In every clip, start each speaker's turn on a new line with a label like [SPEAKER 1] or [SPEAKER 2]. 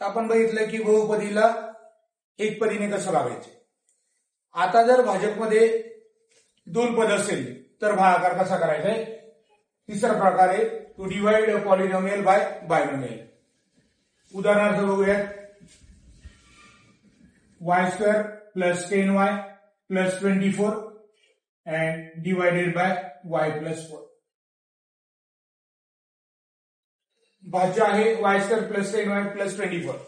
[SPEAKER 1] तर आपण बघितलं की बहुपदीला एकपदीने कसं भागायचे। आता जर भाजकमध्ये दोन पद असेल तर भागाकार कसा करायचा आहे। तिसरा प्रकार आहे to divide a polynomial by binomial. उदाहरणार्थ बघूयात, y² + 10y + 24 and divided by y + 4। भाज्य आहे y² + 10y + 24।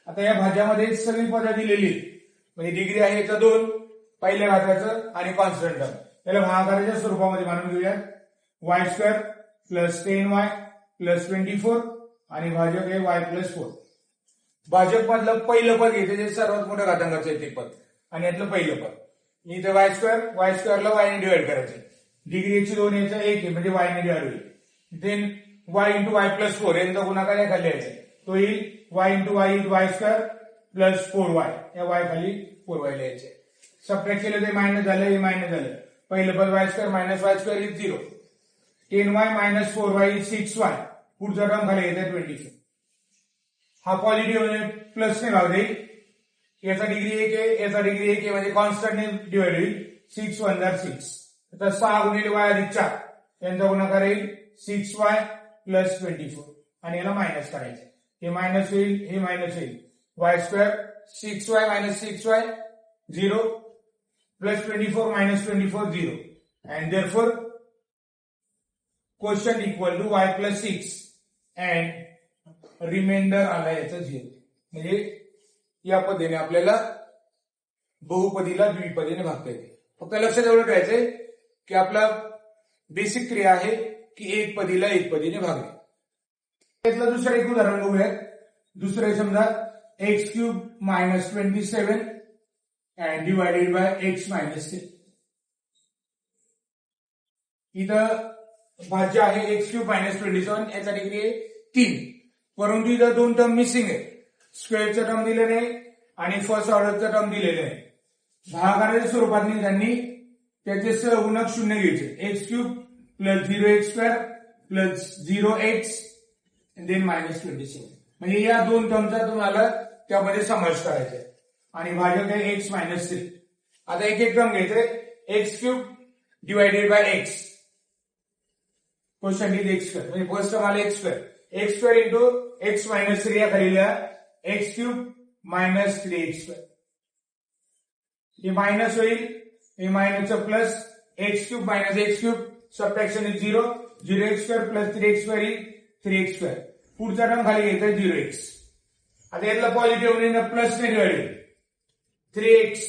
[SPEAKER 1] आता या भाज्यामध्ये सगळी पदं दिलेली म्हणजे डिग्री आहे याचा 2, पहिल्या घाताचं आणि कॉन्स्टंट टर्म। त्याला भागाकाराच्या स्वरूपामध्ये मानून घेऊयात, y² + 10y + 24 आणि भाजक आहे y + 4। भाजक मधलं पहिलं पद घेते जे सर्वात मोठ्या घातांकाचं आहे ते पद आणि यातलं पहिलं पद। इथे y² ला y ने डिवाइड करायचं, डिग्री याची 2 याचा 1 आहे म्हणजे y ने डिवाइड होईल। देन y × y + 4 यांचा गुणाकार या खाली यायचा तो येईल y × y × y² + 4y, या y खाली 4y लिहायचे। सबट्रॅक्ट केलं ते मायनस झालं, हे मायनस झालं, पहिलं पद y² - y² is 0, 10y - 4y 6y, पुढचा टर्म खाली येते 24। हा पॉझिटिव्ह प्लस ने भाग देईल, याचा डिग्री 1 आहे याचा डिग्री 1 आहे म्हणजे कॉन्स्टंट ने डिवाइड होईल, 6 × 1 = 6। आता 6 × y + 4 यांचा गुणाकार येईल 6y + 24 आणि याला मायनस करायचं, हे मायनस होईल हे मायनस होईल, y² 6y - 6y 0 + 24 - 24 0 and therefore quotient equal to y + 6 and reminder आला याचा 0। म्हणजे या पद्धतीने आपल्याला बहुपदीला द्विपदीने भागता येते। फक्त लक्षात एवढं ठेवायचंय की आपला बेसिक क्रिया आहे की एकपदीला एकपदीने भागणे। त्यातलं दुसरं एक उदाहरण बघूयात। दुसरे समजा x³ - 27 and divided by x - 6। इथं भाज्य आहे x³ - 27, याचा डिग्री आहे 3, परंतु इथं 2 टर्म मिसिंग आहे, स्क्वेअरचं टर्म दिलं नाही आणि फर्स्ट ऑर्डरचं टर्म दिलेलं नाही। भागाकाराच्या स्वरूपात त्यांनी त्याचे सहगुणक 0 घ्यायचे, x³ + 0x² + 0x and then -27, म्हणजे या 2 टर्मचा तुम्हाला त्यामध्ये समावेश करायचा आहे आणि भाजक आहे x - 3। आता एक एक टर्म घ्यायचे, x³ / x, question is x², म्हणजे फर्स्ट टर्म आले x², x² × x - 3 या खाली लिहा, x³ - 3x², हे मायनस होईल, हे मायनसचं plus, x³ - x³, subtraction is 0, 0x² + 3x² is 3x², पुढचा टर्म खाली घ्यायचा 0x। आता यातला पॉझिटिव्ह प्लस ने डिवाइड होईल, 3x,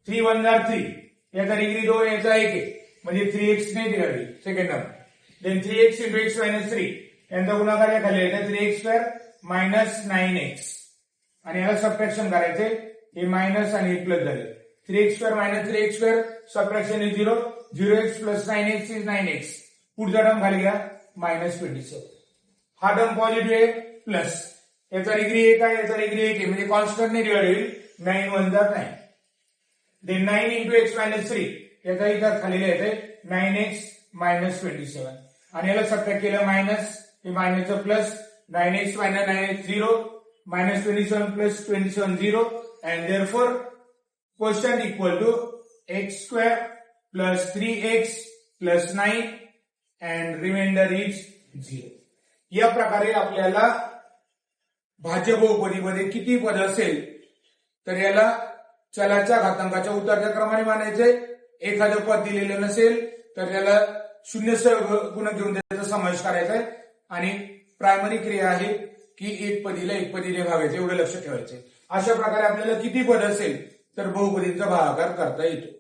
[SPEAKER 1] 3 × 1 = 3, याचा डिग्री 2 याचा 1 आहे म्हणजे 3x ने डिवाइड होईल second term. Then 3x × x - 3 यांचा गुणाकार या खाली येते 3x² - 9x आणि याला सबट्रॅक्शन करायचे, हे मायनस आणि हे प्लस झाले, 3x² - 3x², subtraction is 0, 0x + 9x is 9x, पुढचा टर्म खाली घ्या -27। हा टर्म पॉझिटिव्ह आहे प्लस, याचा डिग्री 1 आहे याचा डिग्री 1 आहे म्हणजे कॉन्स्टंट ने डिवाइड होईल, 9 × 1 = 9, देन 9 × x - 3 याचा इथं खाली लिहायचे 9x - 27 आणि याला सबट्रॅक्ट केलं मायनस, हे मायनसचं plus, 9x - 9x 0, -27 + 27 0 and therefore quotient equal to x² + 3x + 9 and remainder is 0। या प्रकारे आपल्याला भाज्य बहुपदीमध्ये किती पद असेल तर याला चलाच्या घातांकाच्या उतरत्या क्रमाने मानायचे, एखादं पद दिलेलं नसेल तर त्याला 0 सहगुणक घेऊन त्याचा समावेश करायचा आहे आणि प्रायमरी क्रिया आहे की एकपदीला एकपदीने भागायचे, एवढं लक्ष ठेवायचे। अशा प्रकारे आपल्याला किती पद असेल तर बहुपदीचा भागाकार करता येतो।